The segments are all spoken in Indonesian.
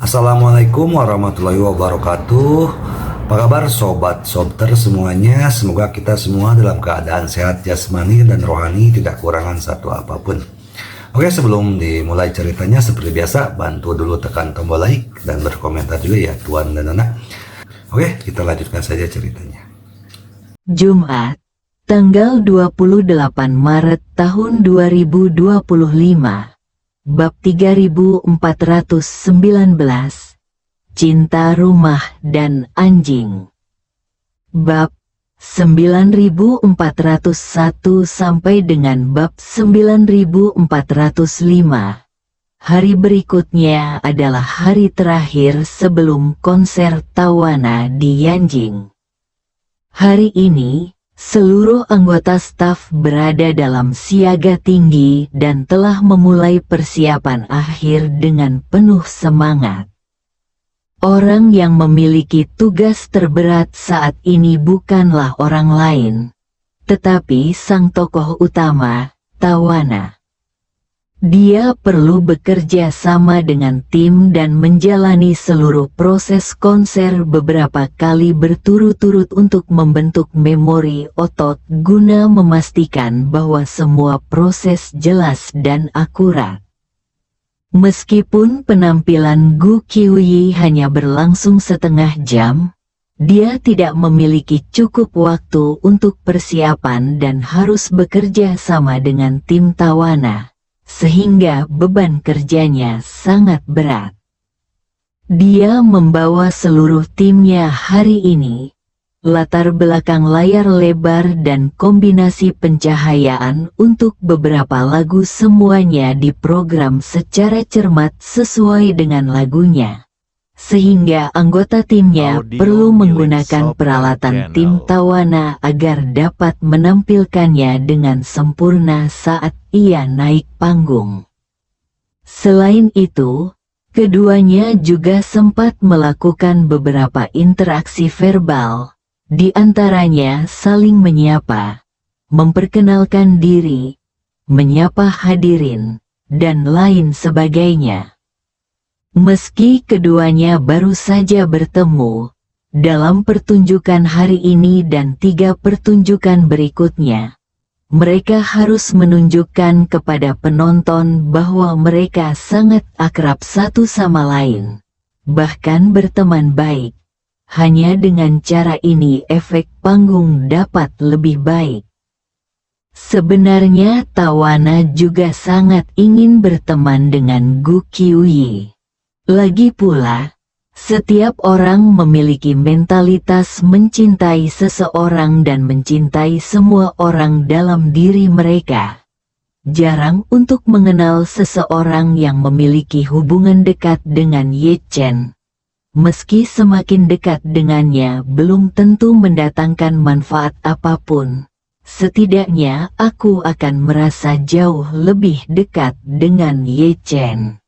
Assalamualaikum warahmatullahi wabarakatuh. Apa kabar sobat sobter semuanya? Semoga kita semua dalam keadaan sehat jasmani dan rohani, tidak kurangan satu apapun. Oke, sebelum dimulai ceritanya seperti biasa, bantu dulu tekan tombol like dan berkomentar juga ya Tuan dan Anak. Oke, kita lanjutkan saja ceritanya. Jumat, tanggal 28 Maret tahun 2025. Bab 3419, Cinta Rumah dan Anjing. Bab 9401 sampai dengan bab 9405. Hari berikutnya adalah hari terakhir sebelum konser Tawana di Yanjing. Hari ini, seluruh anggota staf berada dalam siaga tinggi dan telah memulai persiapan akhir dengan penuh semangat. Orang yang memiliki tugas terberat saat ini bukanlah orang lain, tetapi sang tokoh utama, Tawana. Dia perlu bekerja sama dengan tim dan menjalani seluruh proses konser beberapa kali berturut-turut untuk membentuk memori otot guna memastikan bahwa semua proses jelas dan akurat. Meskipun penampilan Gu Qiuyi hanya berlangsung setengah jam, dia tidak memiliki cukup waktu untuk persiapan dan harus bekerja sama dengan tim Tawana, sehingga beban kerjanya sangat berat. Dia membawa seluruh timnya hari ini. Latar belakang layar lebar dan kombinasi pencahayaan untuk beberapa lagu semuanya diprogram secara cermat sesuai dengan lagunya. Sehingga anggota timnya perlu menggunakan peralatan tim Tawana agar dapat menampilkannya dengan sempurna saat ia naik panggung. Selain itu, keduanya juga sempat melakukan beberapa interaksi verbal, di antaranya saling menyapa, memperkenalkan diri, menyapa hadirin, dan lain sebagainya. Meski keduanya baru saja bertemu, dalam pertunjukan hari ini dan 3 pertunjukan berikutnya, mereka harus menunjukkan kepada penonton bahwa mereka sangat akrab satu sama lain, bahkan berteman baik. Hanya dengan cara ini efek panggung dapat lebih baik. Sebenarnya Tawana juga sangat ingin berteman dengan Gu Qiuyi. Lagi pula, setiap orang memiliki mentalitas mencintai seseorang dan mencintai semua orang dalam diri mereka. Jarang untuk mengenal seseorang yang memiliki hubungan dekat dengan Ye Chen. Meski semakin dekat dengannya belum tentu mendatangkan manfaat apapun, setidaknya aku akan merasa jauh lebih dekat dengan Ye Chen.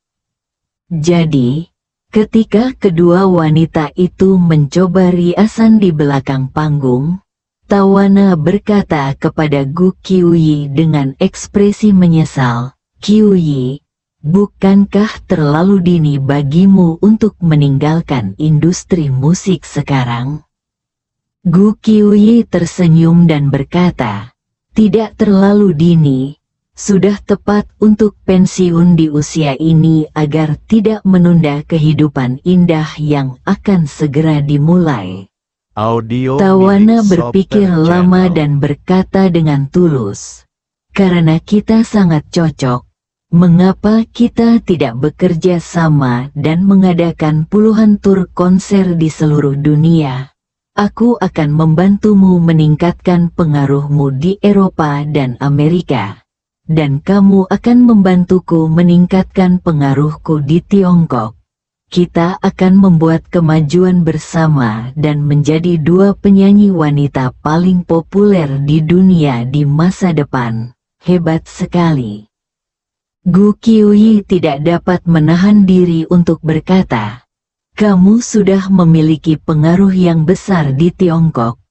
Jadi, ketika kedua wanita itu mencoba riasan di belakang panggung, Tawana berkata kepada Gu Qiuyi dengan ekspresi menyesal, "Qiuyi, bukankah terlalu dini bagimu untuk meninggalkan industri musik sekarang?" Gu Qiuyi tersenyum dan berkata, "Tidak terlalu dini, sudah tepat untuk pensiun di usia ini agar tidak menunda kehidupan indah yang akan segera dimulai." Tawana berpikir lama dan berkata dengan tulus, "Karena kita sangat cocok, mengapa kita tidak bekerja sama dan mengadakan puluhan tur konser di seluruh dunia? Aku akan membantumu meningkatkan pengaruhmu di Eropa dan Amerika, dan kamu akan membantuku meningkatkan pengaruhku di Tiongkok. Kita akan membuat kemajuan bersama dan menjadi 2 penyanyi wanita paling populer di dunia di masa depan. Hebat sekali." Gu Qiuyi tidak dapat menahan diri untuk berkata, "Kamu sudah memiliki pengaruh yang besar di Tiongkok.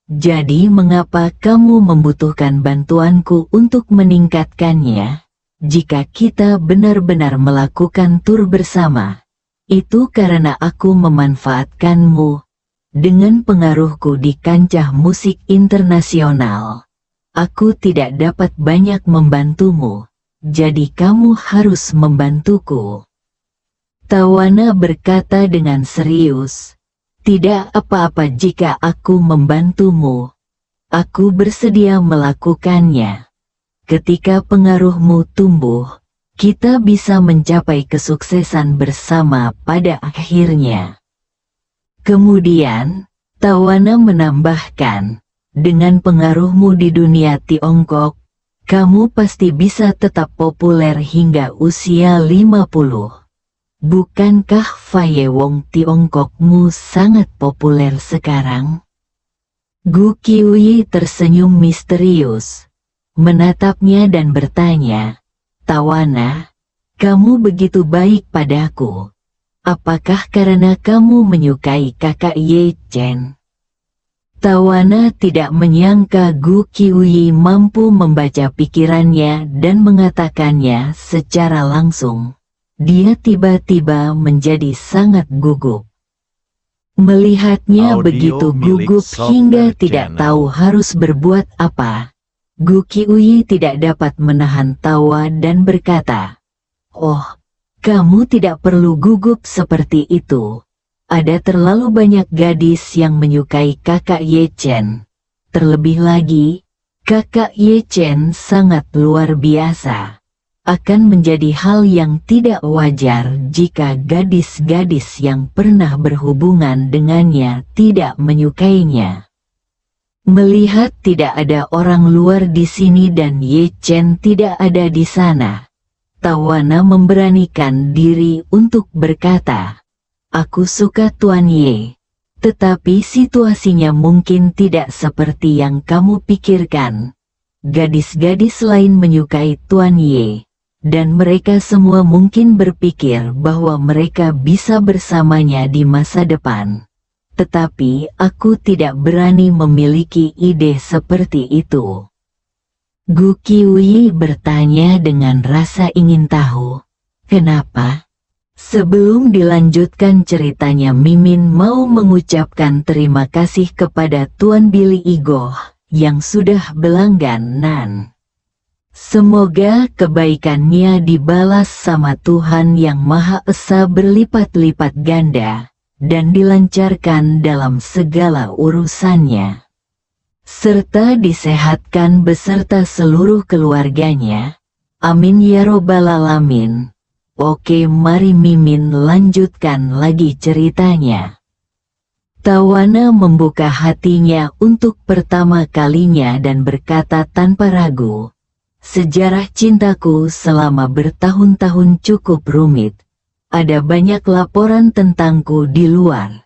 Jadi mengapa kamu membutuhkan bantuanku untuk meningkatkannya? Jika kita benar-benar melakukan tur bersama, Itu karena aku memanfaatkanmu. Dengan pengaruhku di kancah musik internasional, aku tidak dapat banyak membantumu, jadi kamu harus membantuku. Tawana berkata dengan serius, tidak apa-apa jika aku membantumu. Aku bersedia melakukannya. Ketika pengaruhmu tumbuh, kita bisa mencapai kesuksesan bersama pada akhirnya. Kemudian, Tawana menambahkan, dengan pengaruhmu di dunia Tiongkok, kamu pasti bisa tetap populer hingga usia 50. Bukankah Faye Wong Tiongkokmu sangat populer sekarang? Gu Qiuyi tersenyum misterius, menatapnya dan bertanya, Tawana, kamu begitu baik padaku. Apakah karena kamu menyukai kakak Ye Chen? Tawana tidak menyangka Gu Qiuyi mampu membaca pikirannya dan mengatakannya secara langsung. Dia tiba-tiba menjadi sangat gugup. Melihatnya begitu gugup hingga tidak tahu harus berbuat apa, Gu Qiuyi tidak dapat menahan tawa dan berkata, "Oh, kamu tidak perlu gugup seperti itu. Ada terlalu banyak gadis yang menyukai kakak Ye Chen. Terlebih lagi, kakak Ye Chen sangat luar biasa. Akan menjadi hal yang tidak wajar jika gadis-gadis yang pernah berhubungan dengannya tidak menyukainya." Melihat tidak ada orang luar di sini dan Ye Chen tidak ada di sana, Tawana memberanikan diri untuk berkata, "Aku suka Tuan Ye, tetapi situasinya mungkin tidak seperti yang kamu pikirkan. Gadis-gadis lain menyukai Tuan Ye, dan mereka semua mungkin berpikir bahwa mereka bisa bersamanya di masa depan. Tetapi aku tidak berani memiliki ide seperti itu." Gu Qiuyi bertanya dengan rasa ingin tahu, kenapa? Sebelum dilanjutkan ceritanya, Mimin mau mengucapkan terima kasih kepada Tuan Billy Igoh yang sudah berlangganan. Semoga kebaikannya dibalas sama Tuhan Yang Maha Esa berlipat-lipat ganda, dan dilancarkan dalam segala urusannya, serta disehatkan beserta seluruh keluarganya. Amin ya robbal alamin. Oke, mari Mimin lanjutkan lagi ceritanya. Tawana membuka hatinya untuk pertama kalinya dan berkata tanpa ragu, "Sejarah cintaku selama bertahun-tahun cukup rumit. Ada banyak laporan tentangku di luar.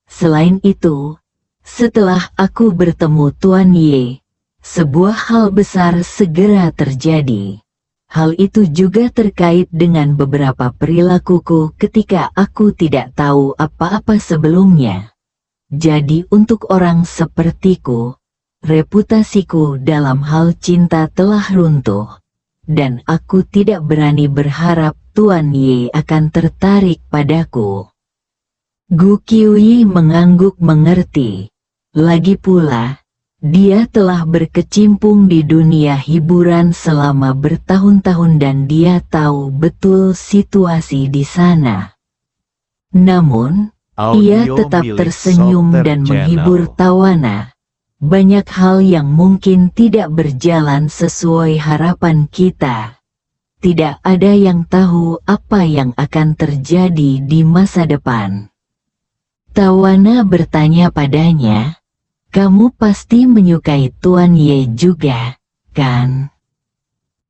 Selain itu, setelah aku bertemu Tuan Ye, sebuah hal besar segera terjadi. Hal itu juga terkait dengan beberapa perilakuku ketika aku tidak tahu apa-apa sebelumnya. Jadi untuk orang sepertiku, reputasiku dalam hal cinta telah runtuh, dan aku tidak berani berharap Tuan Ye akan tertarik padaku." Gu Qiuyi mengangguk mengerti. Lagi pula, dia telah berkecimpung di dunia hiburan selama bertahun-tahun dan dia tahu betul situasi di sana. Namun, ia tetap tersenyum dan menghibur Tawana. Banyak hal yang mungkin tidak berjalan sesuai harapan kita. Tidak ada yang tahu apa yang akan terjadi di masa depan. Tawana bertanya padanya, "Kamu pasti menyukai Tuan Ye juga, kan?"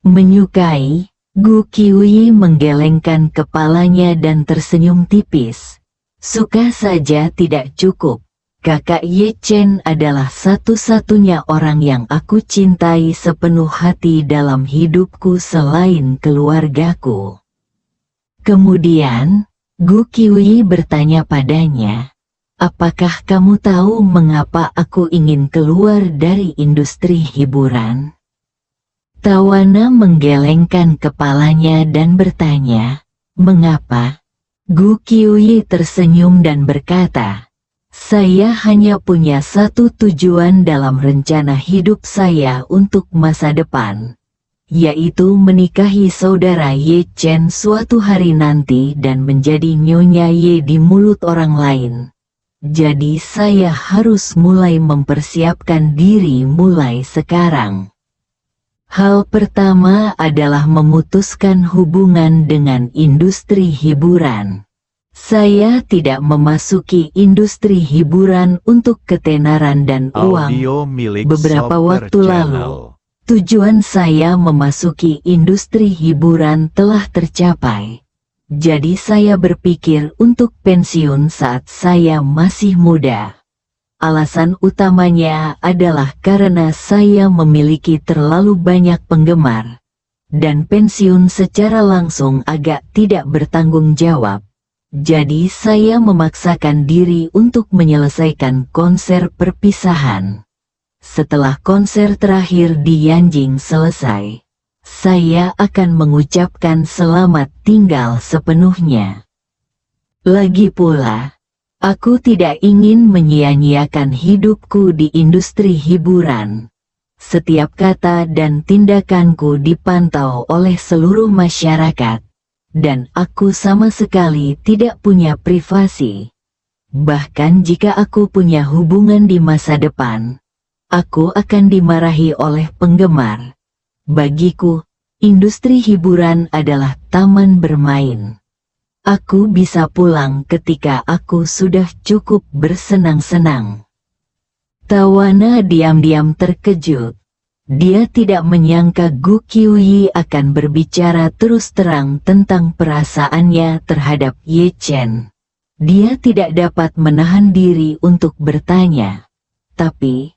"Menyukai?" Gu Qiuyi menggelengkan kepalanya dan tersenyum tipis. "Suka saja tidak cukup. Kakak Ye Chen adalah satu-satunya orang yang aku cintai sepenuh hati dalam hidupku selain keluargaku." Kemudian, Gu Qiuyi bertanya padanya, "Apakah kamu tahu mengapa aku ingin keluar dari industri hiburan?" Tawana menggelengkan kepalanya dan bertanya, "Mengapa?" Gu Qiuyi tersenyum dan berkata, "Saya hanya punya satu tujuan dalam rencana hidup saya untuk masa depan, yaitu menikahi saudara Ye Chen suatu hari nanti dan menjadi Nyonya Ye di mulut orang lain. Jadi saya harus mulai mempersiapkan diri mulai sekarang. Hal pertama adalah memutuskan hubungan dengan industri hiburan. Saya tidak memasuki industri hiburan untuk ketenaran dan uang. Audio milik Beberapa Sober waktu lalu, Channel. tujuan saya memasuki industri hiburan telah tercapai. Jadi saya berpikir untuk pensiun saat saya masih muda. Alasan utamanya adalah karena saya memiliki terlalu banyak penggemar, dan pensiun secara langsung agak tidak bertanggung jawab. Jadi saya memaksakan diri untuk menyelesaikan konser perpisahan. Setelah konser terakhir di Yanjing selesai, saya akan mengucapkan selamat tinggal sepenuhnya. Lagi pula, aku tidak ingin menyia-nyiakan hidupku di industri hiburan. Setiap kata dan tindakanku dipantau oleh seluruh masyarakat, dan aku sama sekali tidak punya privasi. Bahkan jika aku punya hubungan di masa depan, aku akan dimarahi oleh penggemar. Bagiku, industri hiburan adalah taman bermain. Aku bisa pulang ketika aku sudah cukup bersenang-senang." Tawana diam-diam terkejut. Dia tidak menyangka Gu Qiuyi akan berbicara terus terang tentang perasaannya terhadap Ye Chen. Dia tidak dapat menahan diri untuk bertanya, Tapi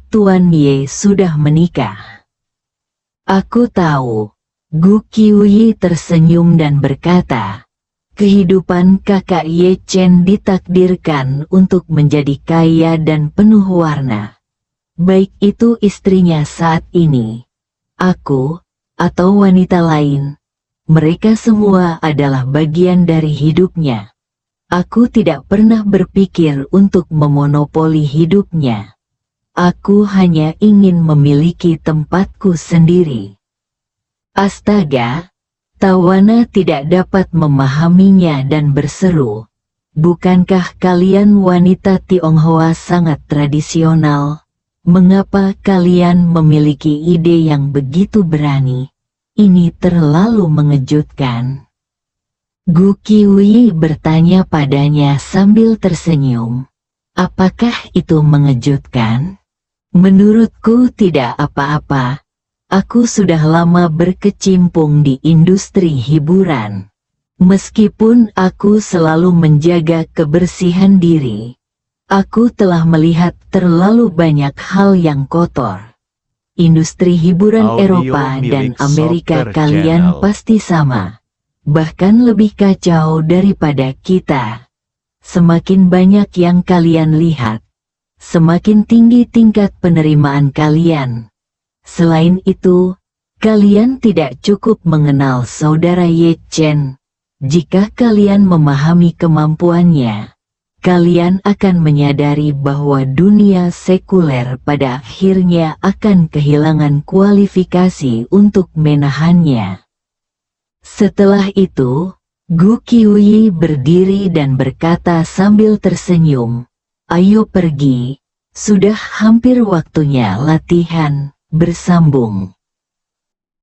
Tuan Ye sudah menikah." "Aku tahu." Gu Qiuyi tersenyum dan berkata, "Kehidupan kakak Ye Chen ditakdirkan untuk menjadi kaya dan penuh warna. Baik itu istrinya saat ini, aku, atau wanita lain, mereka semua adalah bagian dari hidupnya. Aku tidak pernah berpikir untuk memonopoli hidupnya. Aku hanya ingin memiliki tempatku sendiri." Astaga, Tawana tidak dapat memahaminya dan berseru, "Bukankah kalian wanita Tionghoa sangat tradisional? Mengapa kalian memiliki ide yang begitu berani? Ini terlalu mengejutkan." Gu Qiuyi bertanya padanya sambil tersenyum. "Apakah itu mengejutkan? Menurutku tidak apa-apa. Aku sudah lama berkecimpung di industri hiburan. Meskipun aku selalu menjaga kebersihan diri, aku telah melihat terlalu banyak hal yang kotor. Industri hiburan Audio Eropa milik dan Amerika Sober kalian Channel. pasti sama, bahkan lebih kacau daripada kita. Semakin banyak yang kalian lihat, semakin tinggi tingkat penerimaan kalian. Selain itu, kalian tidak cukup mengenal saudara Ye Chen. Jika kalian memahami kemampuannya, kalian akan menyadari bahwa dunia sekuler pada akhirnya akan kehilangan kualifikasi untuk menahannya." Setelah itu, Gu Qiuyi berdiri dan berkata sambil tersenyum, "Ayo pergi, sudah hampir waktunya latihan." Bersambung.